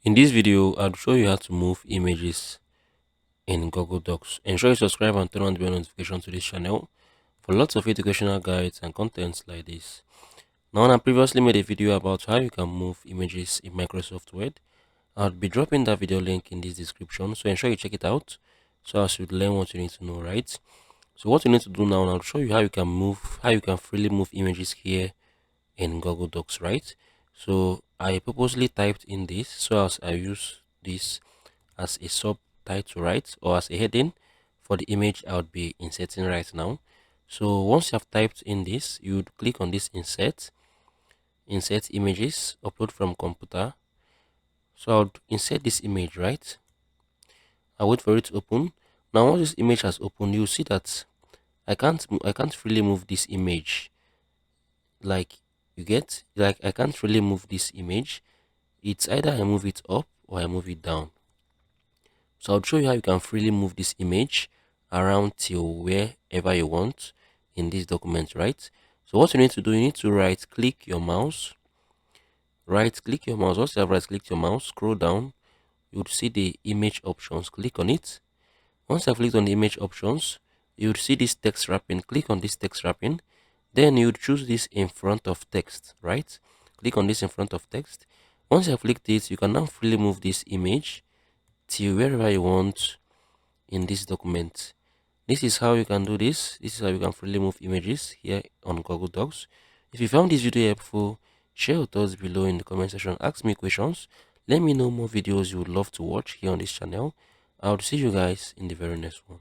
In this video, I'll show you how to move images in Google Docs. Ensure you subscribe and turn on the bell notification to this channel for lots of educational guides and contents like this. Now, I previously made a video about how you can move images in Microsoft Word. I'll be dropping that video link in this description, so ensure you check it out so as you learn what you need to know, right? So what you need to do now, I'll show you how you can freely move images here in Google Docs, right? So I purposely typed in this so as I use this as a subtitle, right, or as a heading for the image I would be inserting right now. So once you have typed in this, you would click on this insert images, upload from computer. So I would insert this image, right? I wait for it to open. Now once this image has opened, you see that I can't freely move this image. Like, you get, like, I can't really move this image. It's either I move it up or I move it down. So I'll show you how you can freely move this image around till wherever you want in this document, right? So what you need to do, you need to right click your mouse. Once you have right clicked your mouse, scroll down, you would see the image options. Click on it. Once you have clicked on the image options, you would see this text wrapping. Click on this text wrapping. Then you would choose this in front of text, right? Click on this in front of text. Once you have clicked it, you can now freely move this image to wherever you want in this document. This is how you can do this. This is how you can freely move images here on Google Docs. If you found this video helpful, share your thoughts below in the comment section. Ask me questions. Let me know more videos you would love to watch here on this channel. I will see you guys in the very next one.